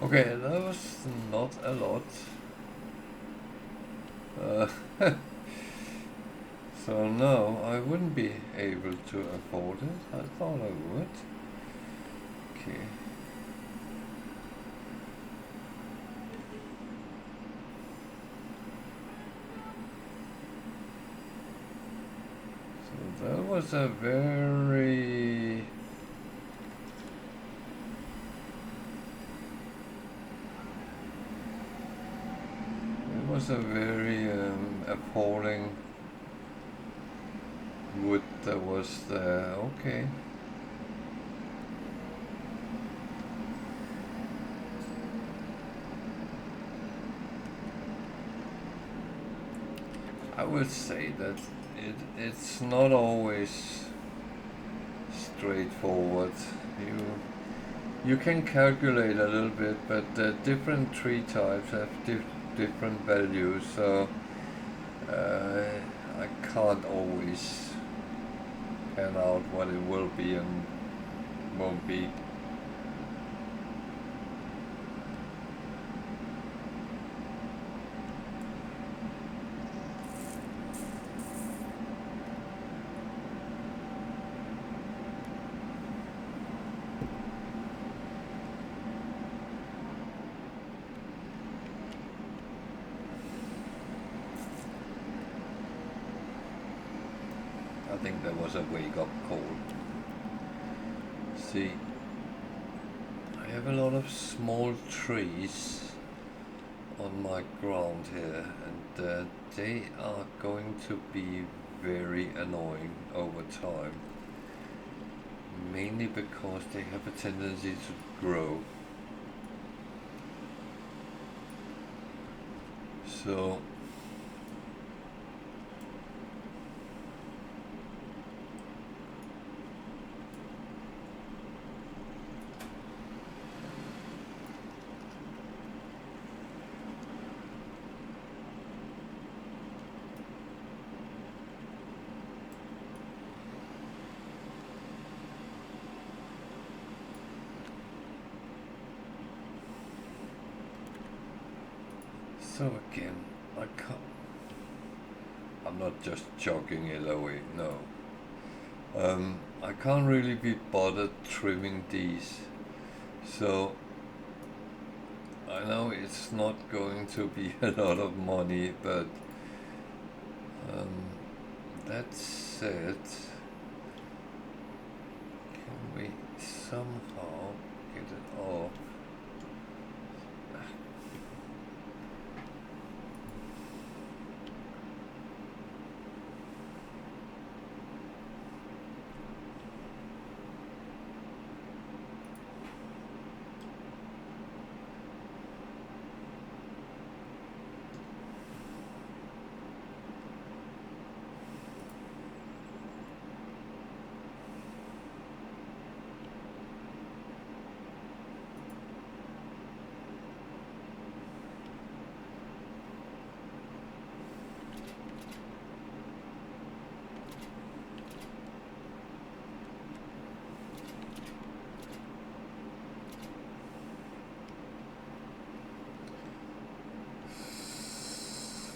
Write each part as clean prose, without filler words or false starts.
Okay, that was not a lot. Uh, so no, I wouldn't be able to afford it. I thought I would. Okay. So that was a very... It was a very appalling wood that was there. Okay. I would say that it's not always straightforward. You can calculate a little bit, but the different tree types have different values, so I can't always pan out what it will be and won't be. I think there was a wake-up call. See, I have a lot of small trees on my ground here, and they are going to be very annoying over time, mainly because they have a tendency to grow. So again, I can't. I'm not just jogging it away. No. I can't really be bothered trimming these, so I know it's not going to be a lot of money, but that said, can we somehow get it off?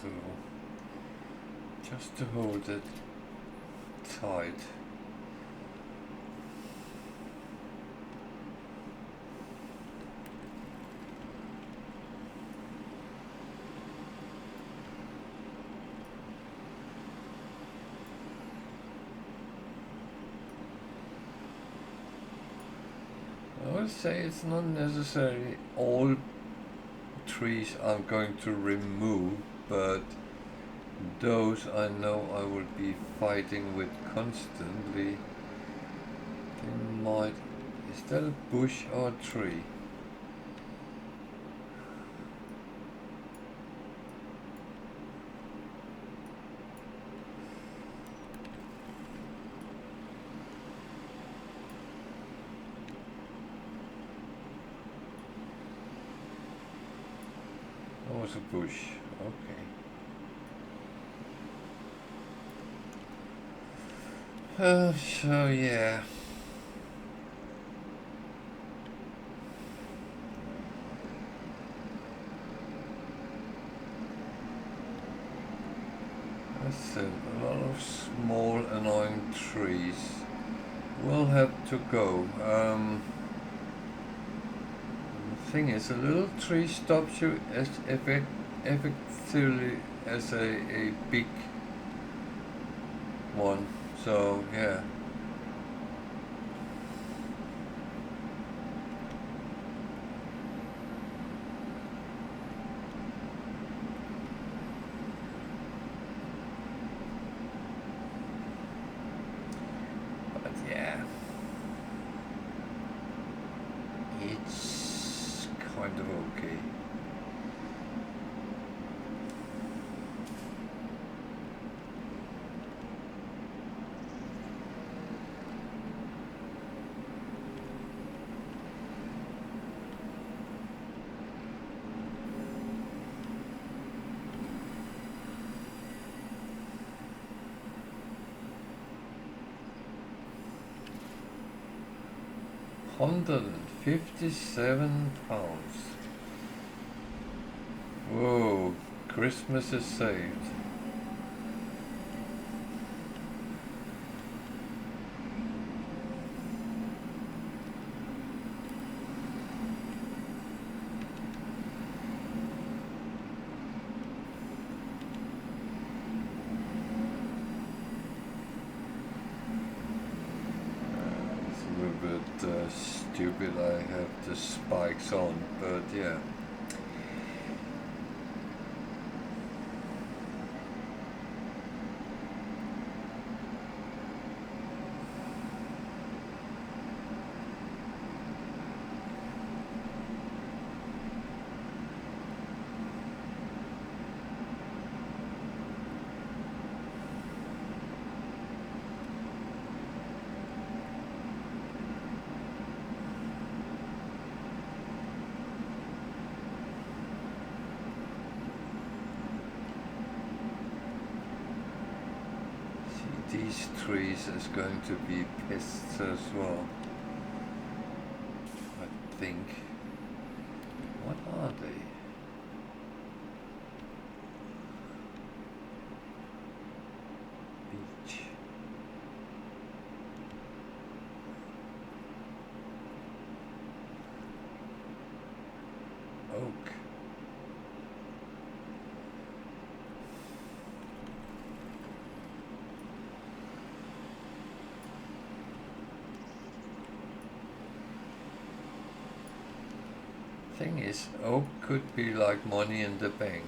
So, just to hold it tight. I would say it's not necessarily all trees I'm going to remove, but those I know I will be fighting with constantly. They might. Is that a bush or a tree? Oh, it's a bush. Okay. So yeah. small annoying trees will have to go. The thing is, a little tree stops you as effectively as a big one. So yeah. But yeah, it's kind of okay. £157. Whoa, Christmas is saved. It's a little bit stupid I have the spikes on, but yeah. These trees is going to be pests as well, I think. What are they? Beech. Oak. Thing is, oak could be like money in the bank.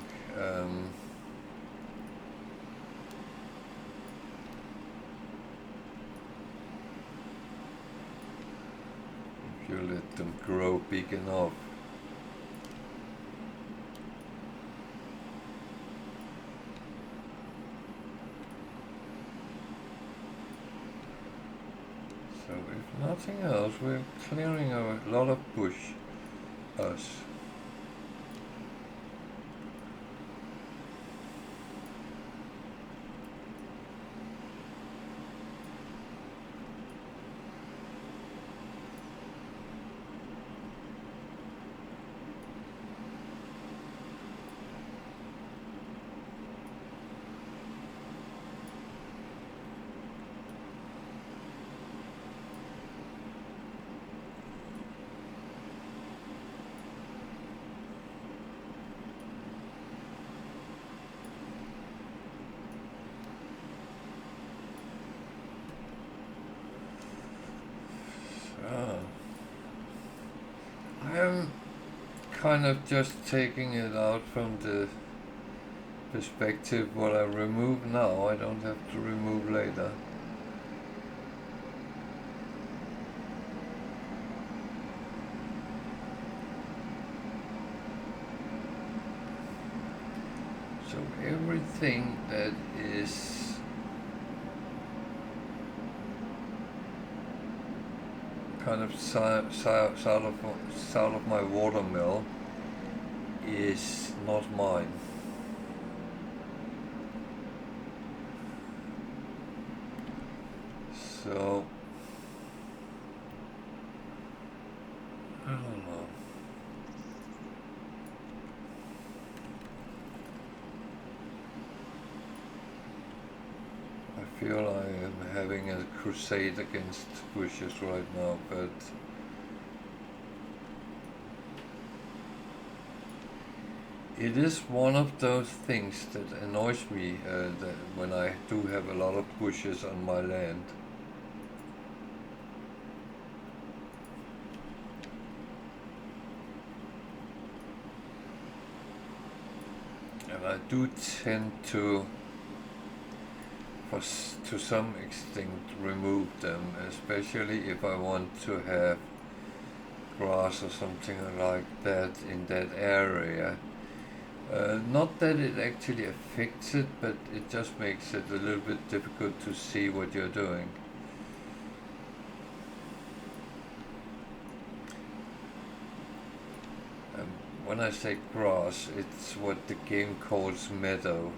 If you let them grow big enough. So if nothing else, we're clearing a lot of bush. Us. I'm kind of just taking it out from the perspective what I remove now, I don't have to remove later. So everything that is kind of south of my watermill is not mine. So I don't know. I feel feel I am having a crusade against bushes right now, but it is one of those things that annoys me that when I do have a lot of bushes on my land. And I do tend to, to some extent, remove them, especially if I want to have grass or something like that in that area. Not that it actually affects it, but it just makes it a little bit difficult to see what you're doing. When I say grass, it's what the game calls meadow.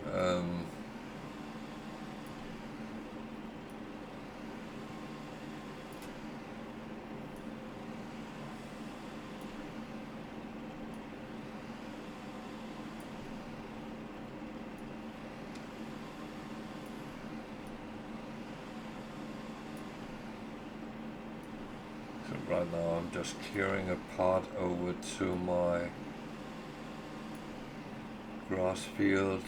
So right now I'm just clearing a part over to my grass field,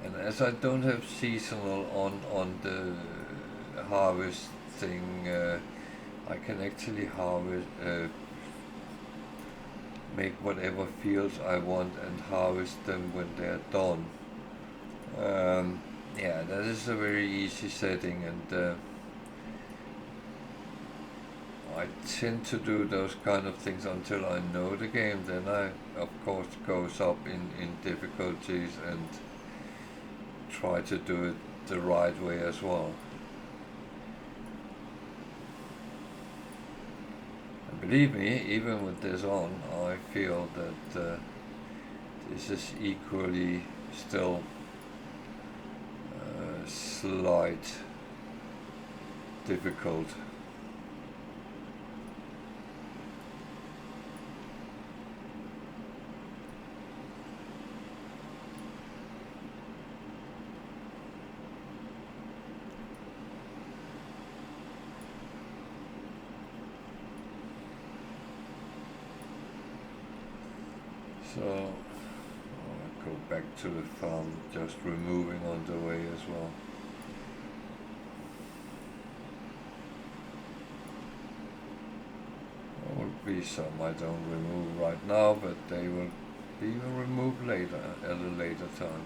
and as I don't have seasonal on the harvesting, I can actually harvest, make whatever fields I want and harvest them when they're done. Yeah, that is a very easy setting, and I tend to do those kind of things until I know the game. Then I, of course, goes up in difficulties and try to do it the right way as well. And believe me, even with this on, I feel that this is equally still slight difficult. So I'll go back to the farm, just removing on the way as well. There will be some I don't remove right now, but they will be removed later, at a later time.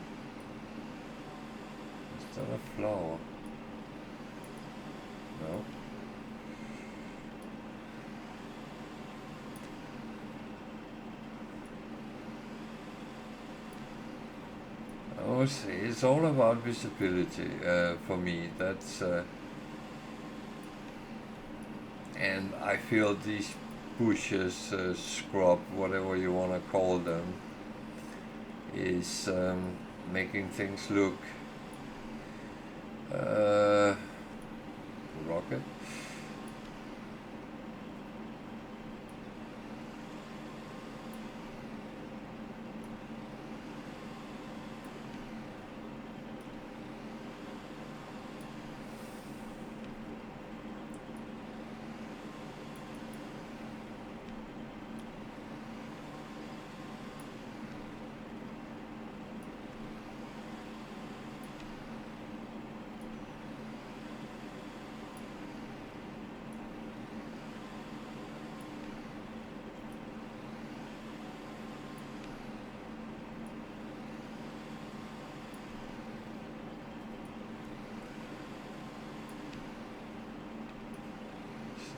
Is that a flower? No. Oh, it's all about visibility for me. That's and I feel these bushes, scrub, whatever you want to call them, is making things look rocket.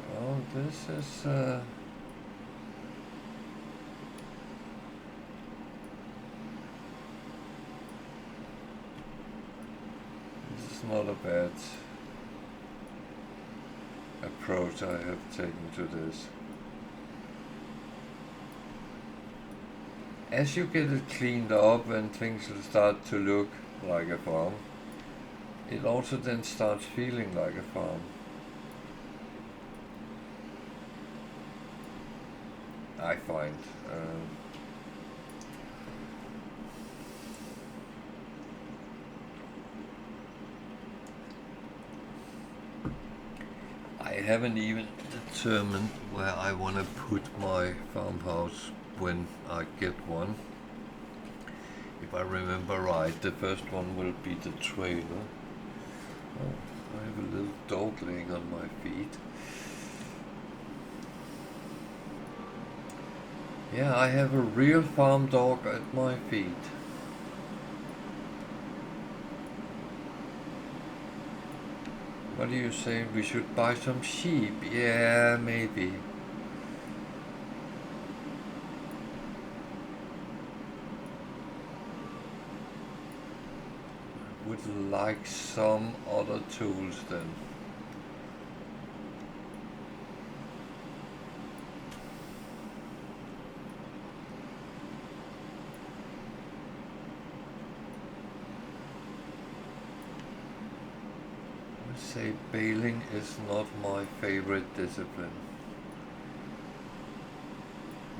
So this is not a bad approach I have taken to this. As you get it cleaned up and things will start to look like a farm, it also then starts feeling like a farm. I find. haven't even determined where I want to put my farmhouse when I get one. If I remember right, the first one will be the trailer. Oh, I have a little dog laying on my feet. Yeah, I have a real farm dog at my feet. What do you say? We should buy some sheep? Yeah, maybe. Would like some other tools then. I say baling is not my favorite discipline.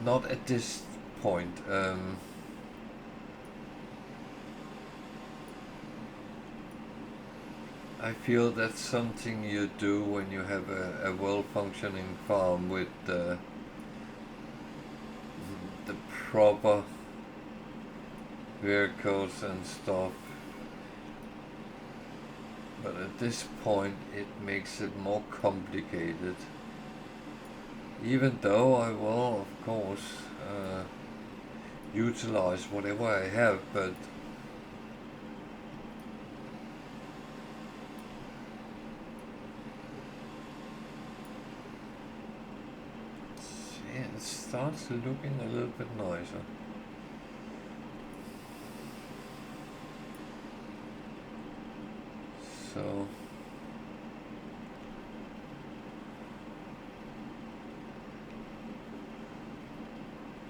Not at this point. I feel that's something you do when you have a well-functioning farm with the proper vehicles and stuff. But at this point it makes it more complicated. Even though I will, of course, utilize whatever I have, but yeah, it starts looking a little bit nicer. So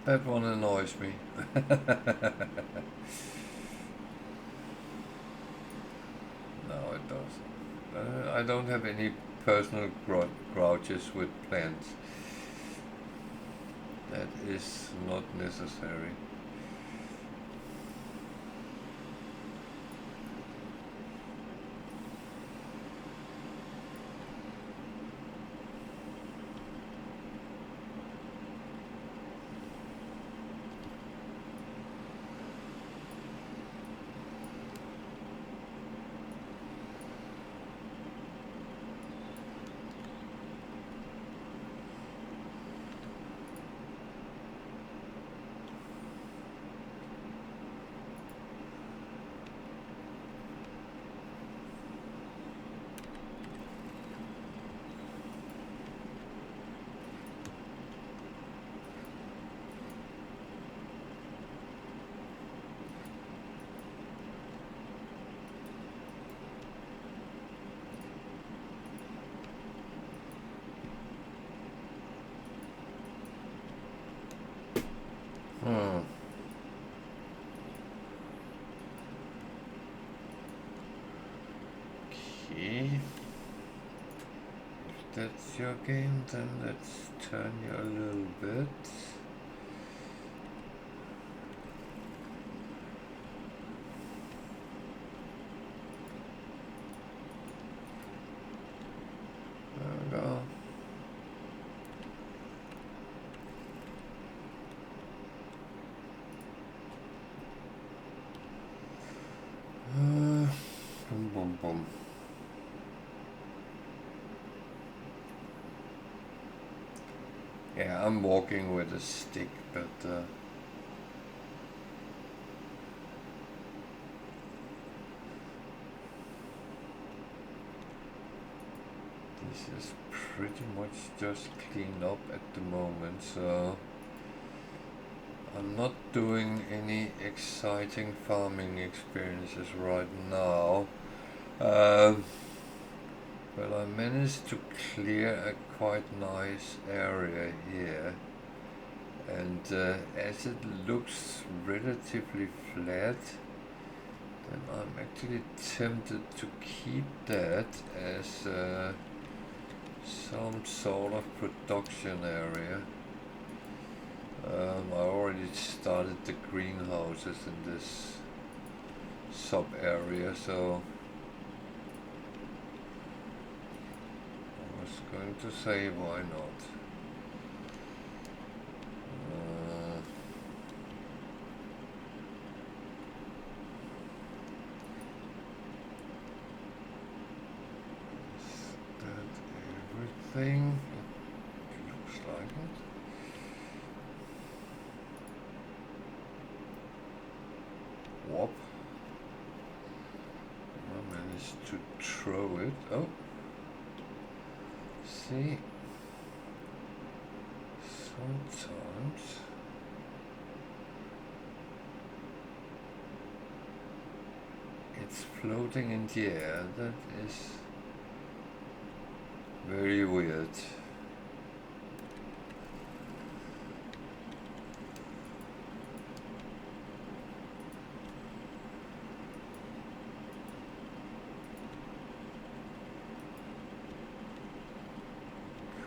that one annoys me. No, it doesn't. I don't have any personal grouches with plants. That is not necessary. Okay. If that's your game, then let's turn you a little bit. There we go. Boom, boom, boom. Yeah, I'm walking with a stick, but this is pretty much just cleaned up at the moment, so I'm not doing any exciting farming experiences right now. But I managed to clear a quite nice area here, and as it looks relatively flat, then I'm actually tempted to keep that as some sort of production area. I already started the greenhouses in this sub area, so I was going to say why not. Is that everything? It looks like it. Whoop. I managed to throw it. Oh. See? Sometimes it's floating in the air. That is very weird.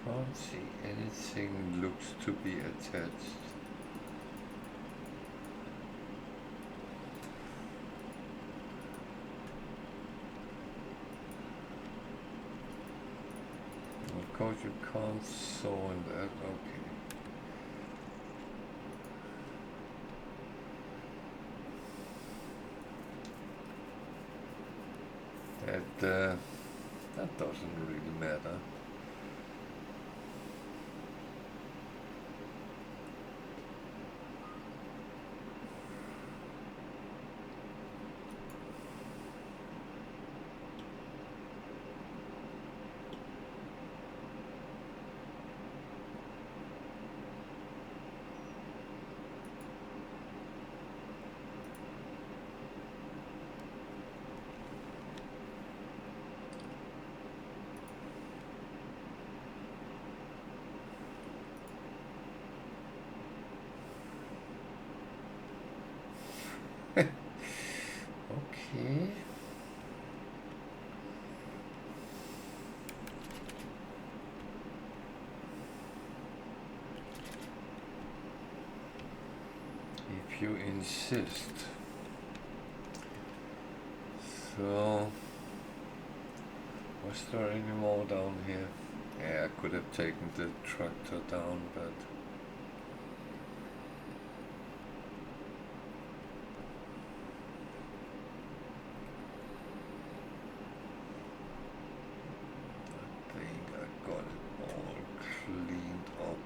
Can't see anything looks to be attached. Of course you can't saw in that, okay. That doesn't really matter. Okay. If you insist. So, was there any more down here? Yeah, I could have taken the tractor down, but I think I got it all cleaned up.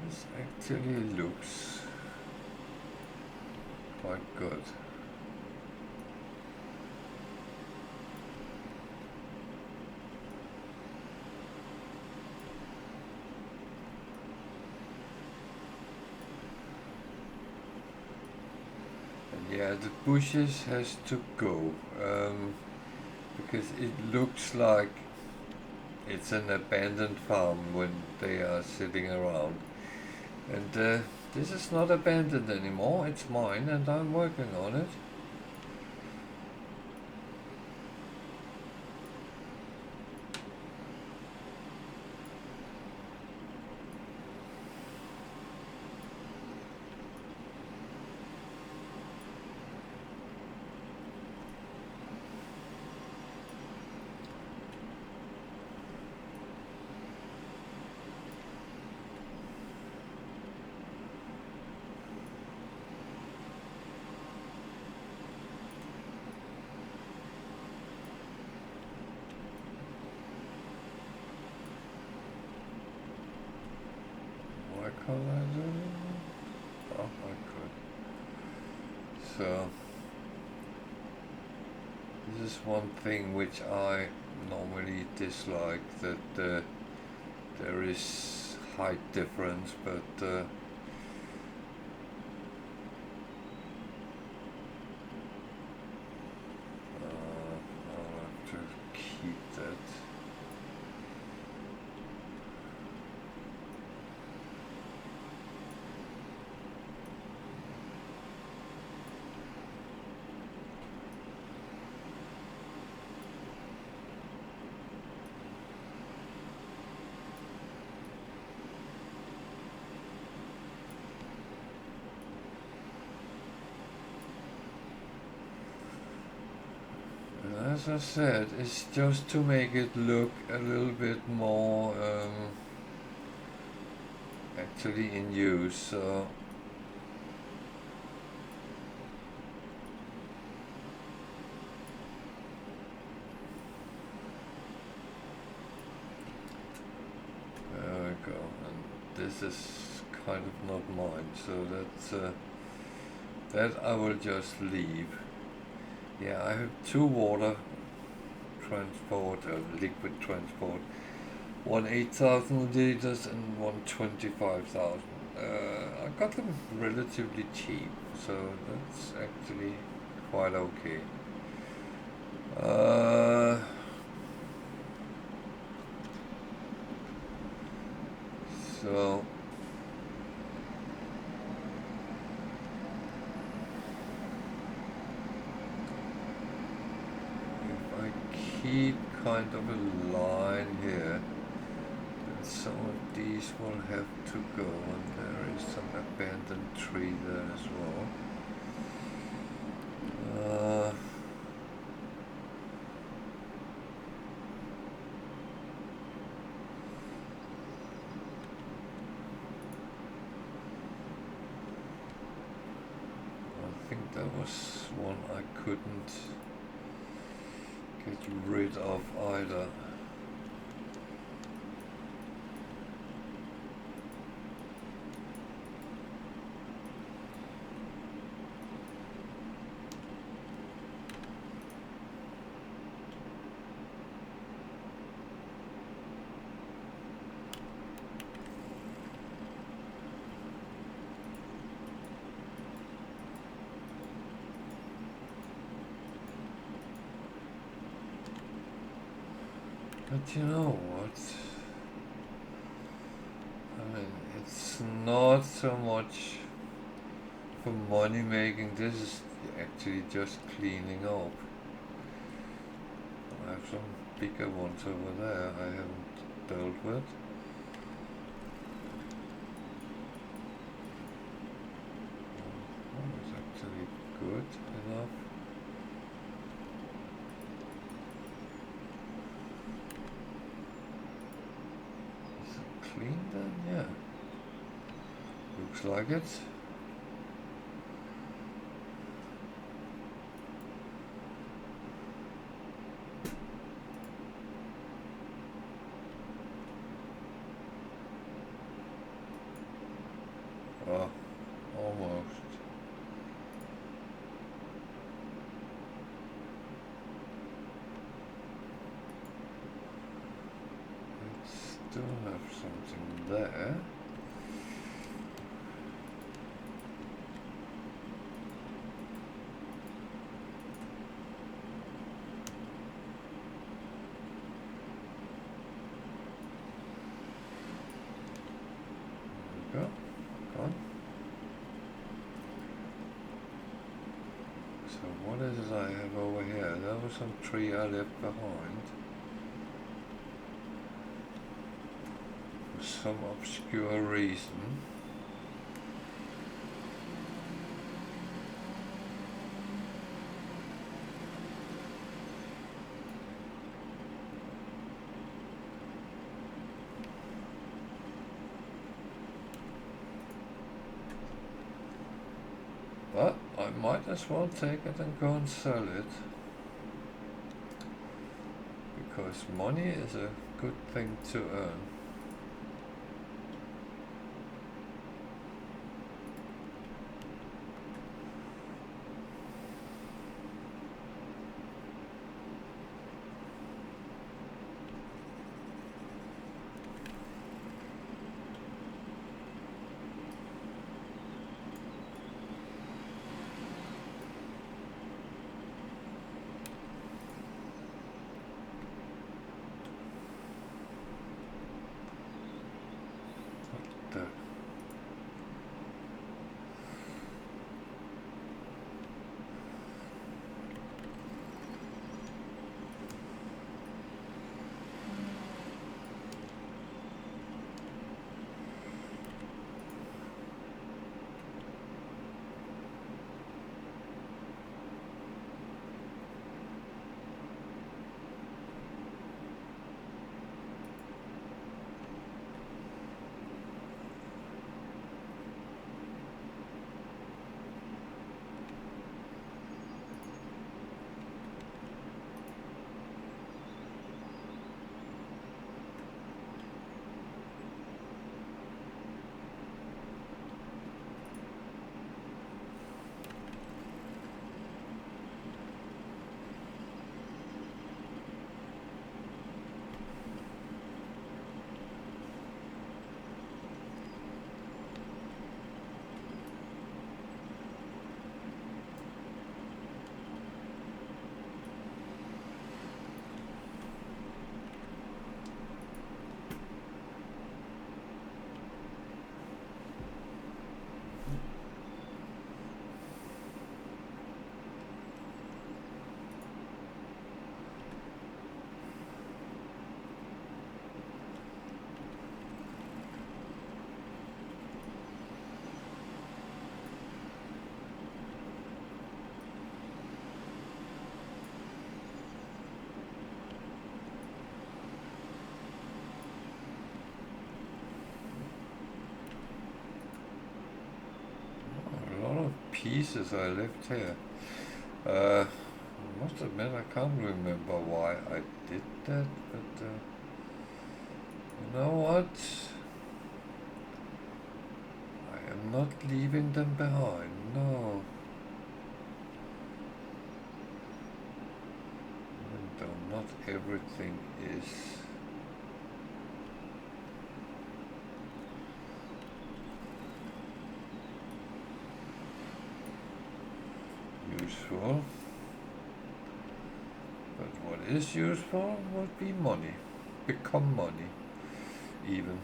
This actually looks quite good. And yeah, the bushes has to go because it looks like it's an abandoned farm when they are sitting around. And this is not abandoned anymore, it's mine and I'm working on it. Can't I do it? Oh, I could. So, this is one thing which I normally dislike, that there is height difference, but I'll have to keep that. as I said, it's just to make it look a little bit more actually in use. So there we go, and this is kind of not mine, so that I will just leave. Yeah, I have 2 water transport, liquid transport, one 8,000 liters and one 25,000. I got them relatively cheap, so that's actually quite okay. So if I keep kind of a line here, then some of these will have to go, and there is some abandoned tree there as well. I think there was one I couldn't get rid of either. But you know what? I mean, it's not so much for money making, this is actually just cleaning up. I have some bigger ones over there I haven't dealt with. That was actually good enough. Is it clean then? Yeah. Looks like it. Oh, almost. I still have something there. There we go. Gone. So what is it I have over here? There was some tree I left behind. For some obscure reason. But I might as well take it and go and sell it. Because money is a good thing to earn. pieces I left here. I must admit I can't remember why I did that, but you know what? I am not leaving them behind, no. Even though not everything is useful. But what is useful would be money. Become money, even.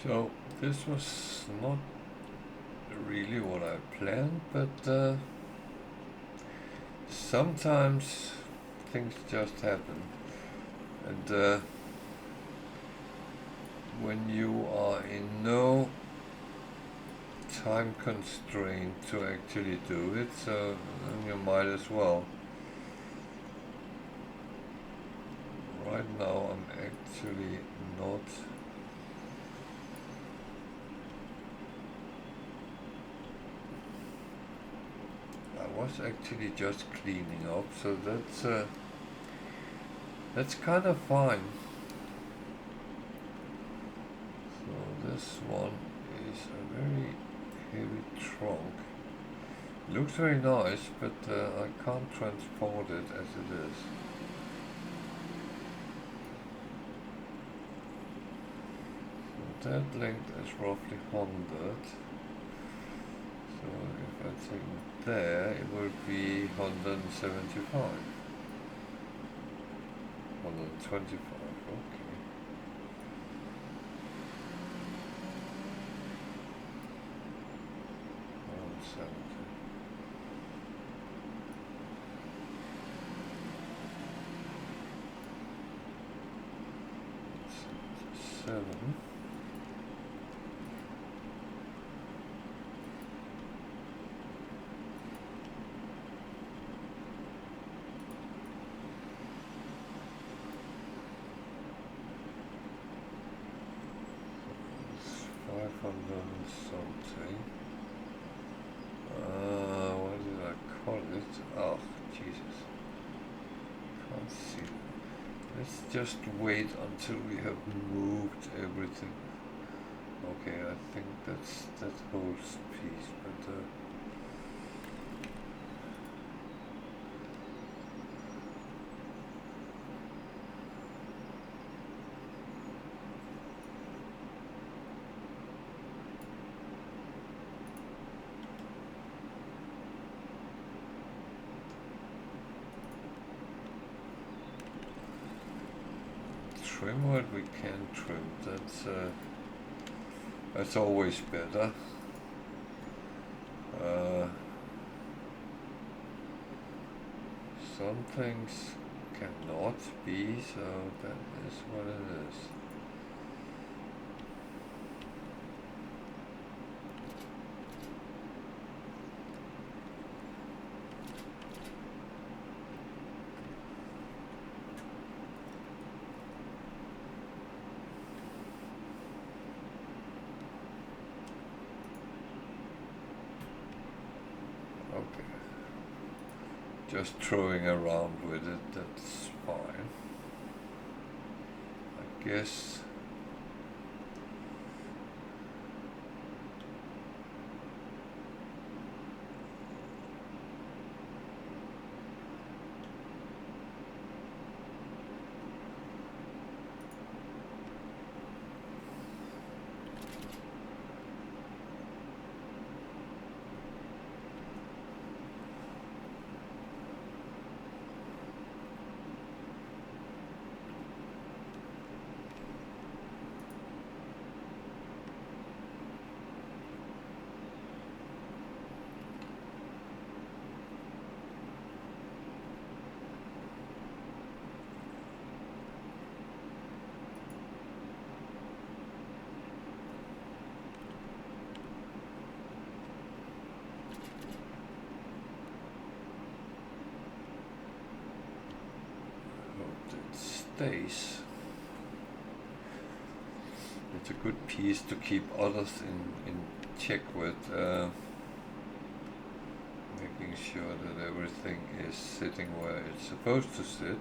So this was not really what I planned, but sometimes things just happen, and when you are in no time constraint to actually do it, so then you might as well. Right now I'm actually not was actually just cleaning up, so that's kind of fine. So this one is a very heavy trunk. Looks very nice, but I can't transport it as it is. So that length is roughly 100. So if I take it there, it will be 175. 125, okay. Seven. Something. What did I call it? Oh, Jesus. Can't see. Let's just wait until we have moved everything. Okay, I think that's that whole piece, but trim what we can trim. That's always better. Some things cannot be, so that is what it is. Just throwing around with it, that's fine. I guess stays. It's a good piece to keep others in check with, making sure that everything is sitting where it's supposed to sit.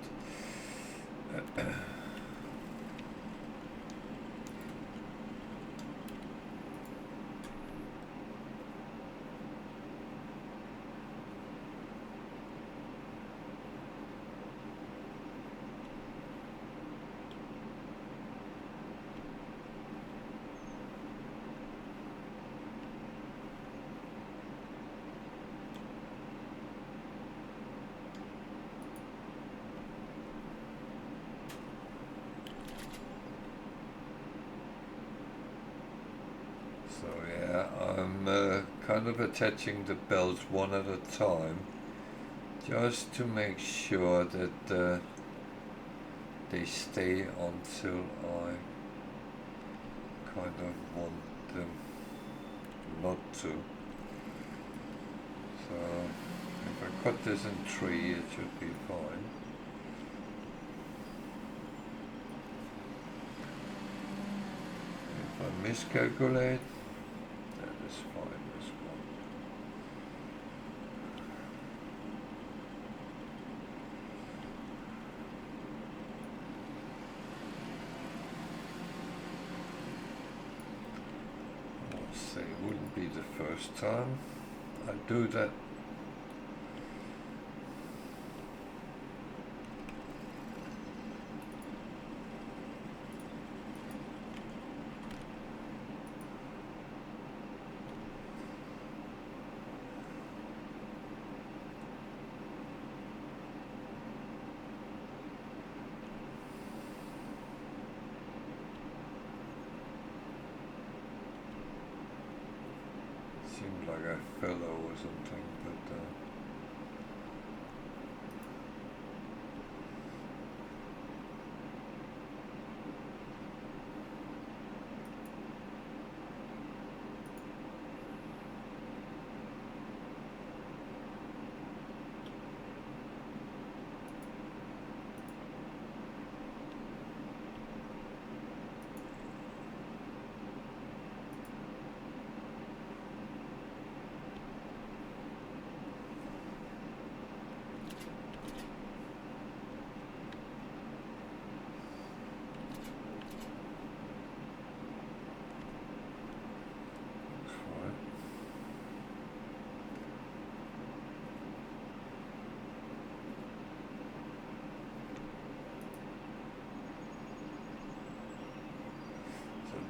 So yeah, I'm kind of attaching the belts one at a time, just to make sure that they stay until I kind of want them not to. So if I cut this in 3, it should be fine. If I miscalculate, that is fine as well. I'll say it wouldn't be the first time I do that. Seemed like I fell over something, but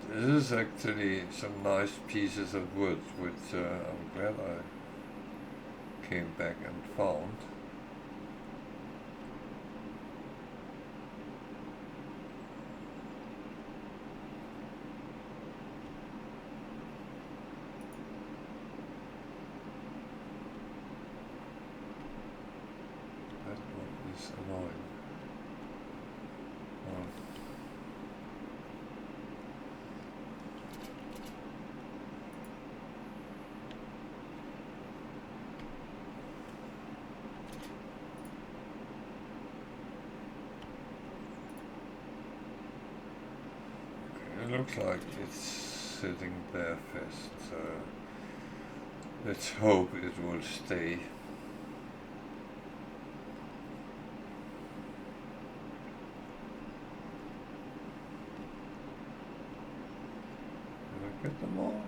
this is actually some nice pieces of wood, which I'm glad I came back and found. looks like it's sitting there fast. Let's hope it will stay. Did I get them all?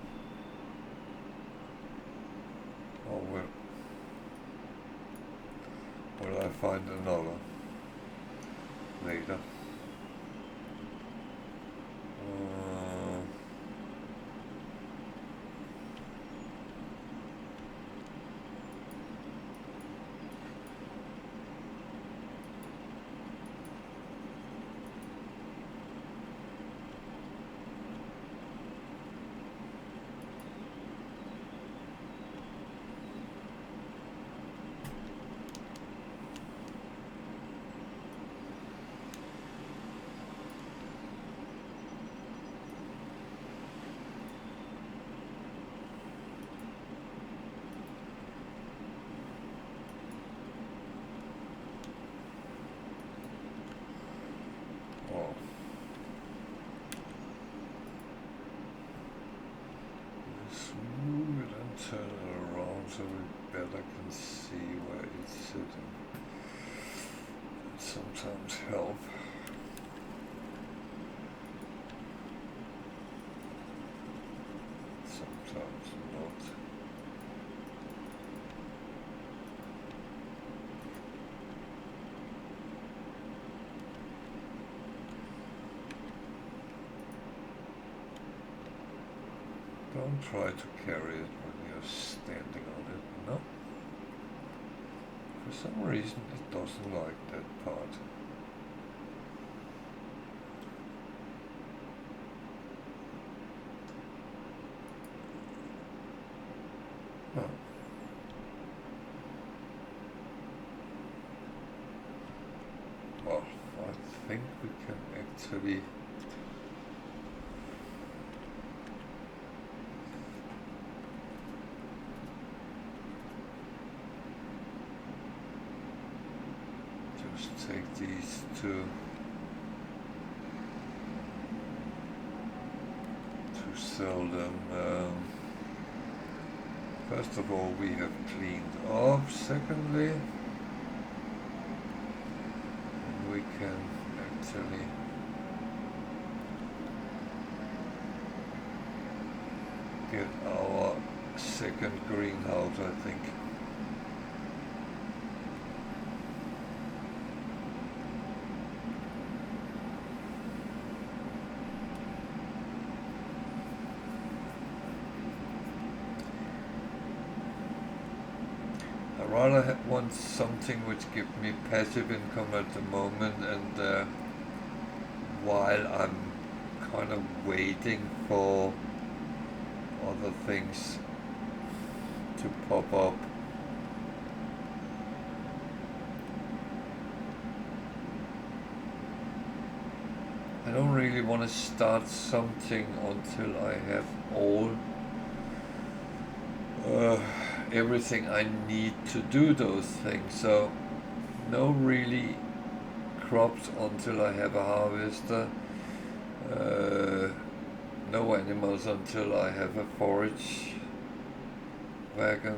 Or will I find another later? Turn it around so we better can see where it's sitting. It sometimes help. Sometimes not. Don't try to carry it when you're standing on it, no? For some reason it doesn't like that part. Oh. Well, I think we can actually take these two to sell them. First of all, we have cleaned off. Secondly, we can actually get our second greenhouse, I think. I rather want something which gives me passive income at the moment, and while I'm kind of waiting for other things to pop up. I don't really want to start something until I have all everything I need to do those things. So no really crops until I have a harvester. No animals until I have a forage wagon.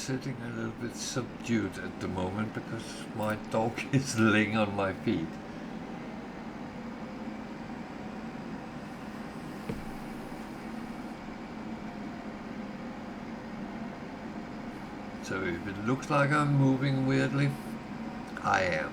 sitting a little bit subdued at the moment because my dog is laying on my feet. So if it looks like I'm moving weirdly, I am.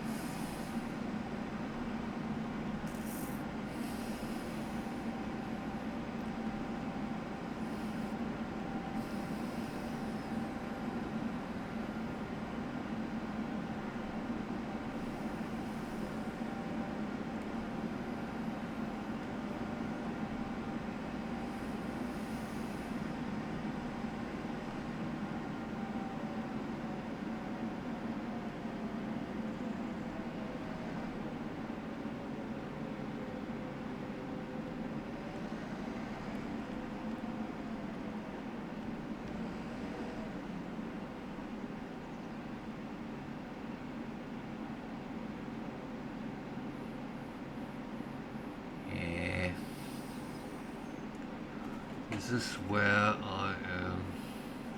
This is where I am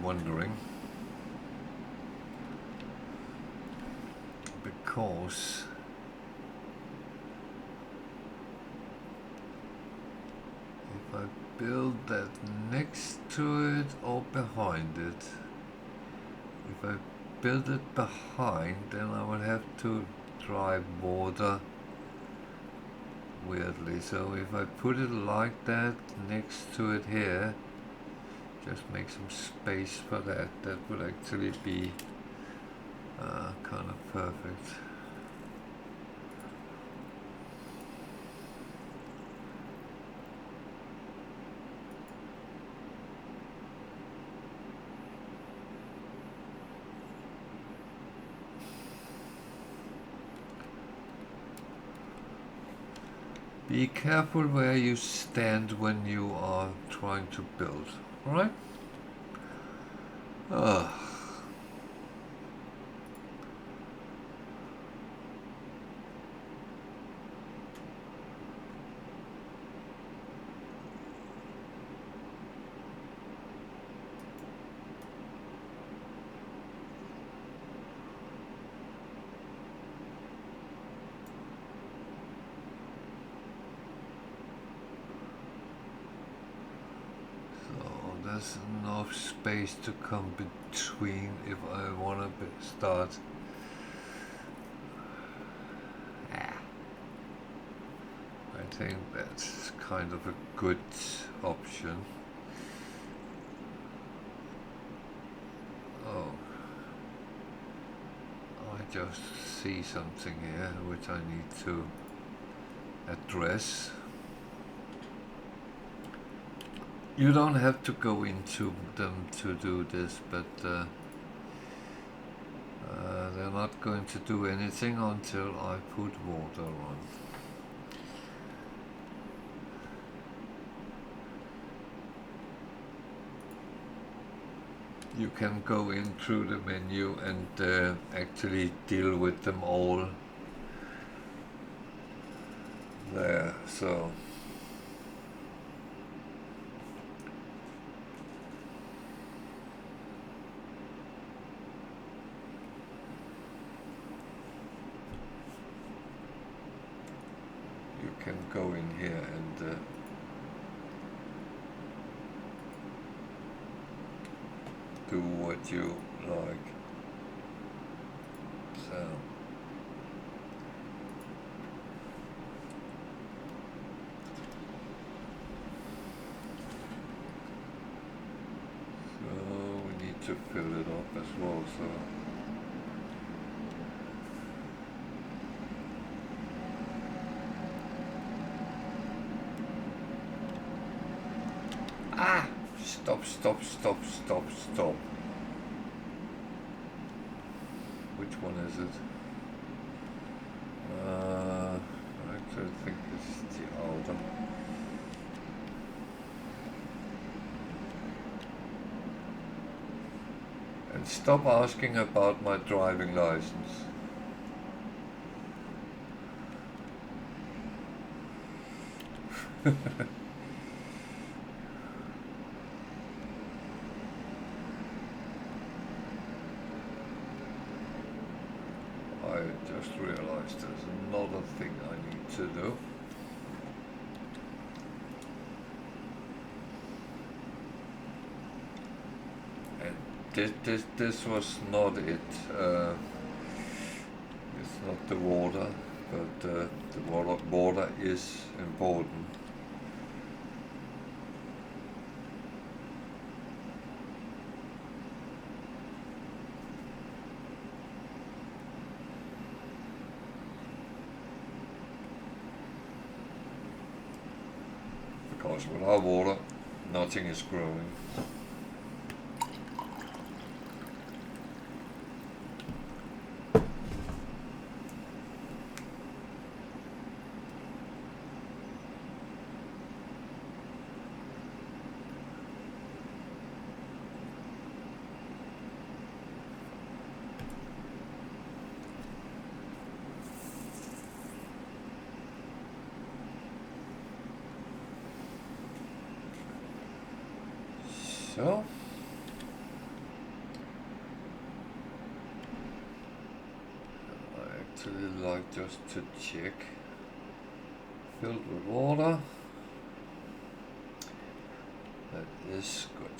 wondering, because if I build that next to it or behind it, if I build it behind, then I will have to drive water weirdly. So if I put it like that next to it here, just make some space for that, that would actually be kind of perfect. Be careful where you stand when you are trying to build, alright? There's enough space to come between if I want to start. I think that's kind of a good option. Oh, I just see something here which I need to address. You don't have to go into them to do this, but they're not going to do anything until I put water on. You can go in through the menu and actually deal with them all there, so you can go in here and do what you like. So we need to fill it up as well, so stop. Which one is it? I think it's the older. And stop asking about my driving license. just realized there's another thing I need to do. And this was not it. It's not the water, but the water is important. Because without water, nothing is growing. So, I actually like just to check. Filled with water. That is good.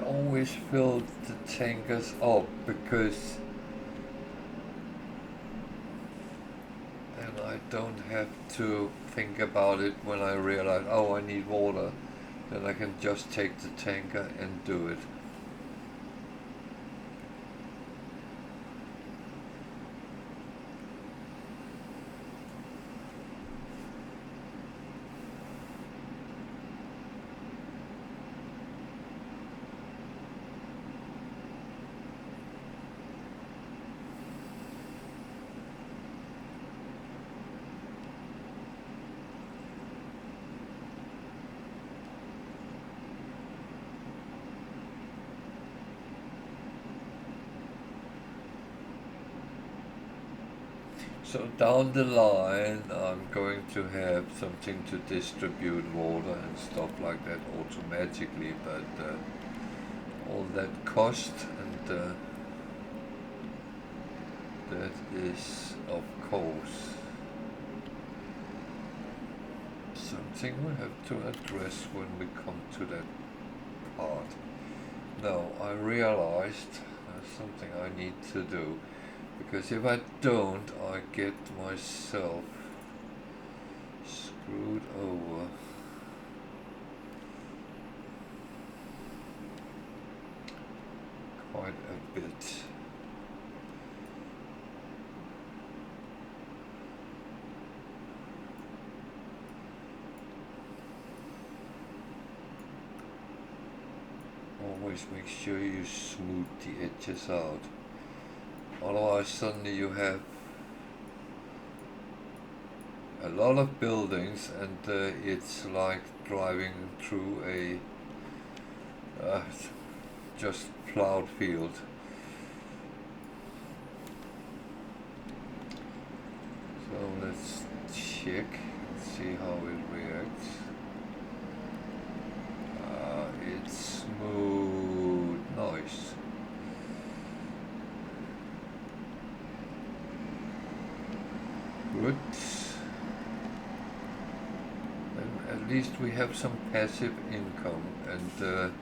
Always fill the tankers up because then I don't have to think about it when I realize, oh, I need water. Then I can just take the tanker and do it. So down the line, I'm going to have something to distribute water and stuff like that automatically, but all that cost and that is, of course, something we have to address when we come to that part. Now, I realized there's something I need to do. Because if I don't, I get myself screwed over. Quite a bit. Always make sure you smooth the edges out. Otherwise suddenly you have a lot of buildings and it's like driving through a just plowed field. So let's check and see how it reacts. It's smooth, nice. Good. And at least we have some passive income and that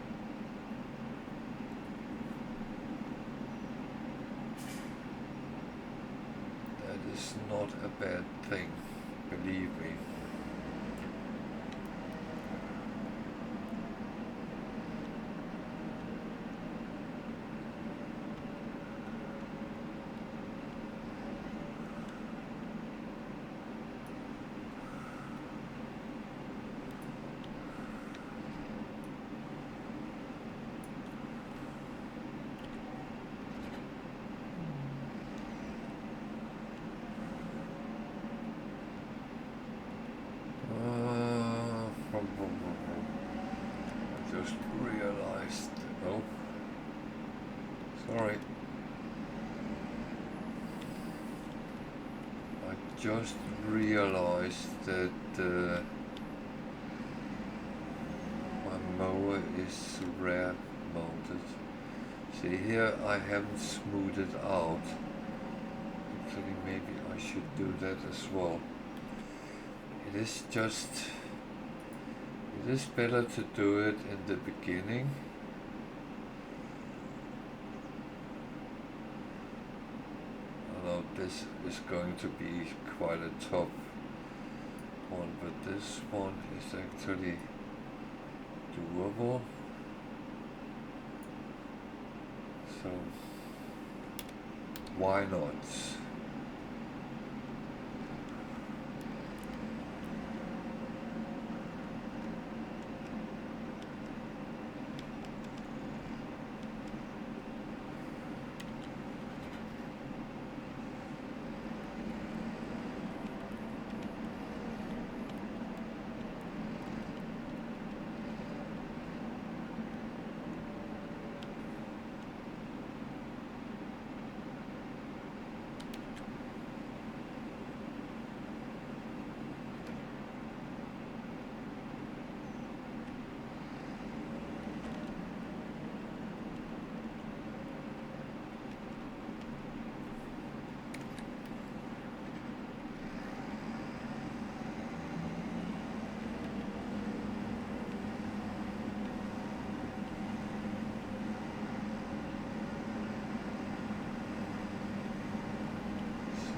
is not a bad thing, believe me. Just realized, oh, sorry. just realized that my mower is rear mounted. See here, I haven't smoothed it out. Actually, maybe I should do that as well. It is better to do it in the beginning. I know this is going to be quite a tough one, but this one is actually doable. So why not?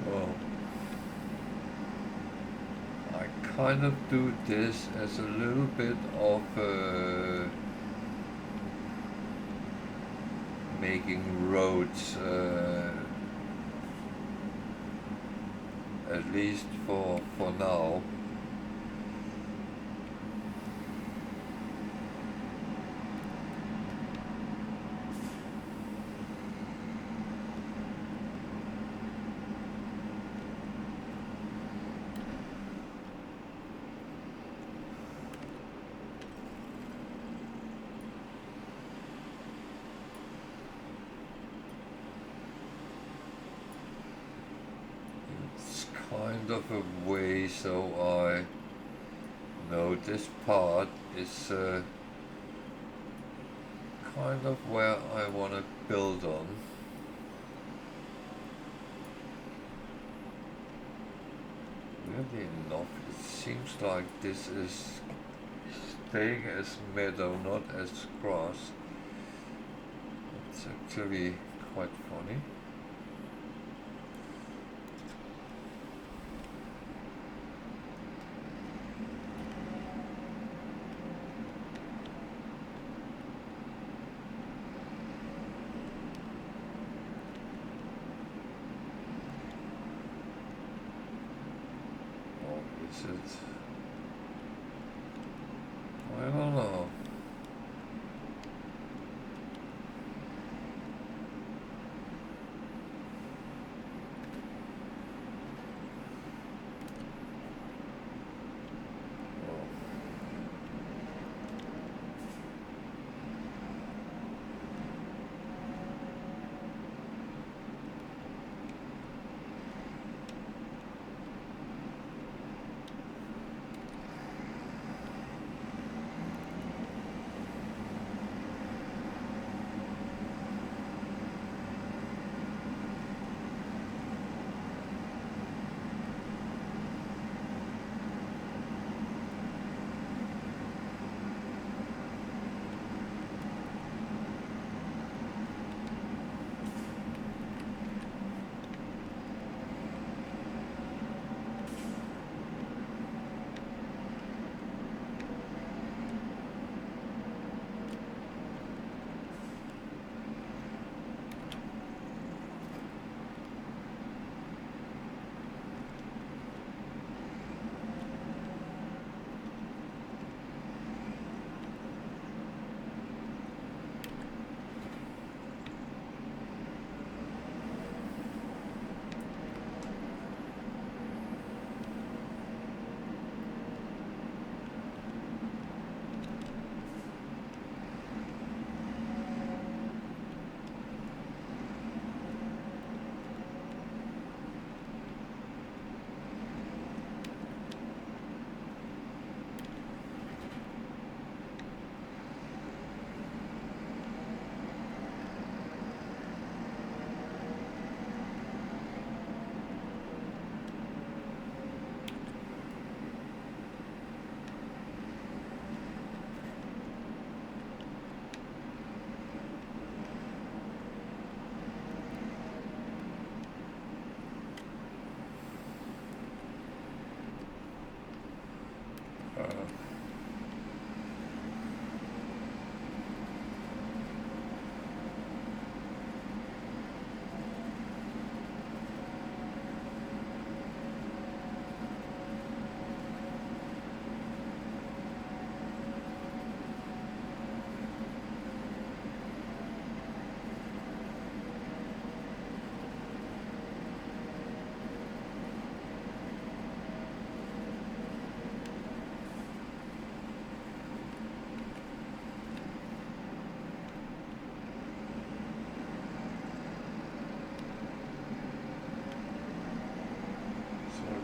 So I kind of do this as a little bit of making roads, at least for now. It's kind of a way, so I know this part is kind of where I want to build on. Weirdly enough, it seems like this is staying as meadow, not as grass. It's actually quite funny. Is it? I don't know.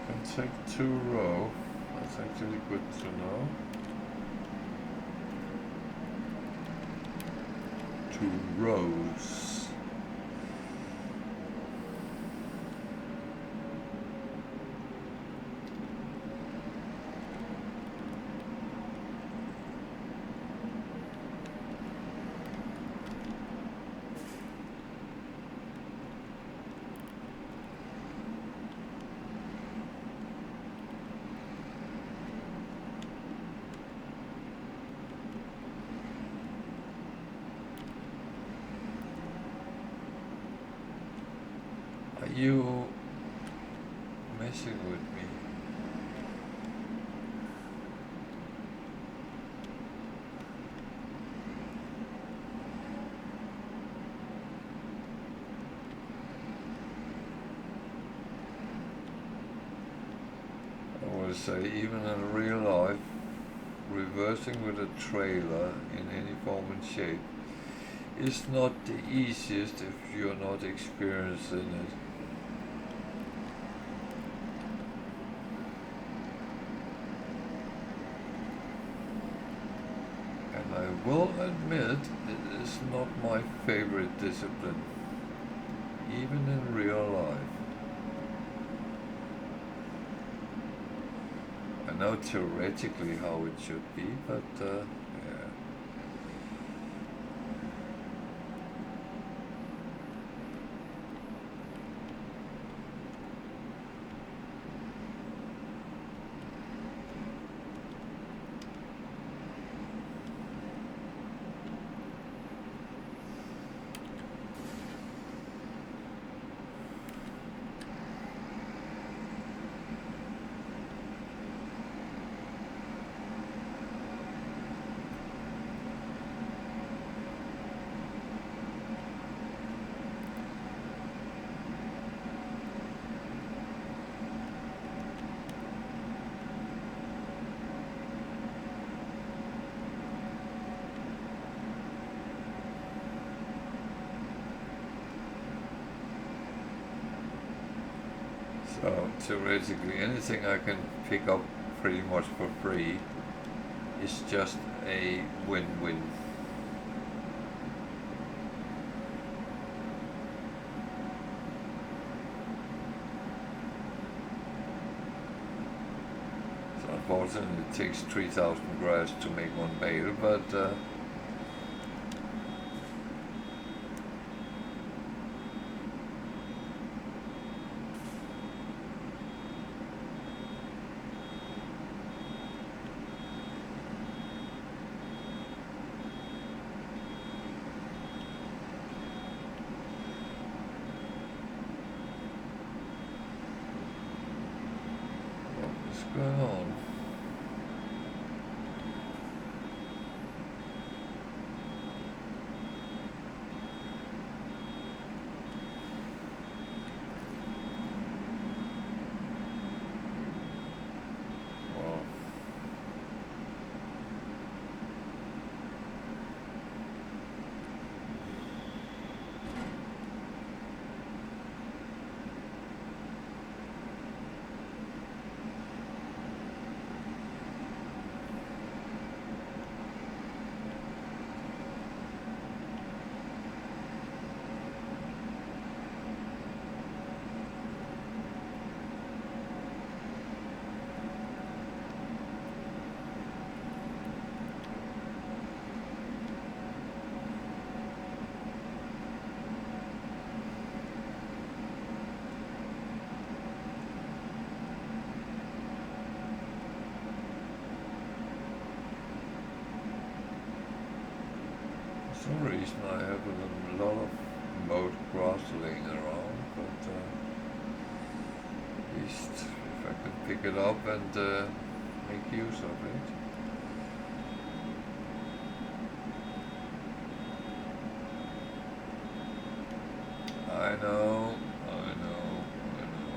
can take 2 row. That's actually good to know. 2 rows. Are you messing with me? I will say, even in real life, reversing with a trailer in any form and shape is not the easiest if you're not experienced in it. And I will admit, it is not my favorite discipline, even in real life. I know theoretically how it should be, but yeah. So theoretically, anything I can pick up pretty much for free is just a win-win. So unfortunately, it takes 3,000 grass to make one bale, but what's going on? Well, for some reason I have a lot of mowed grass laying around, but at least if I can pick it up and make use of it. I know, I know, I know.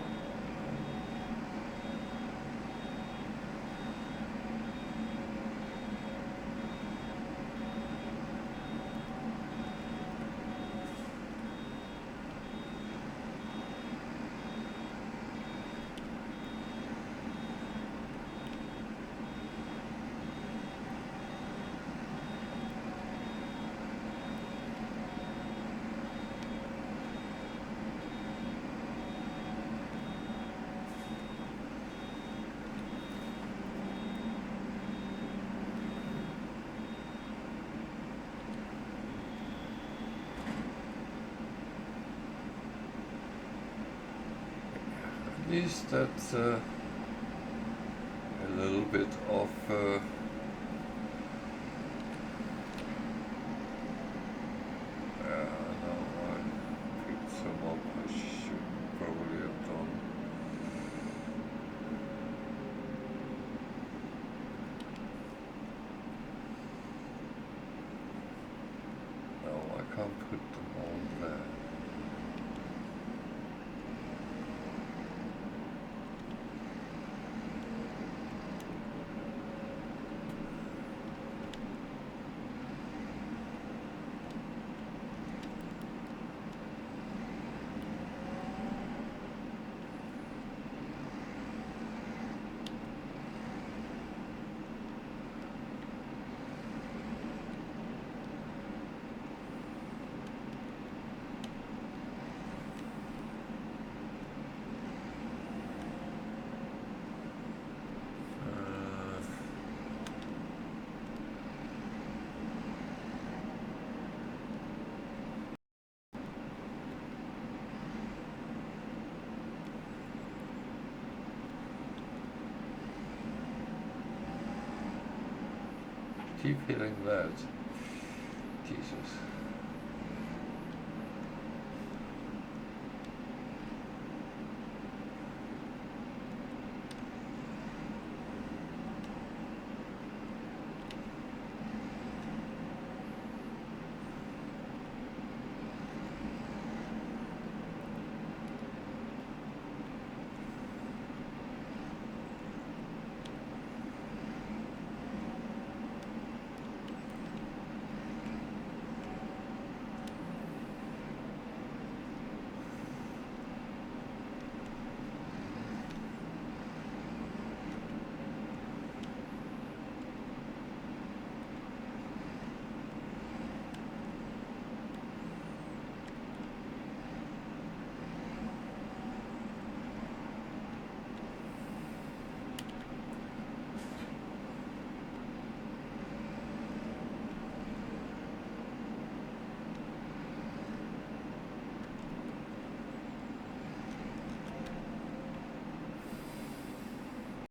least that's a little bit of no, I picked some up. I should probably have done. No, I can't put them on there. Keep hitting that. Jesus.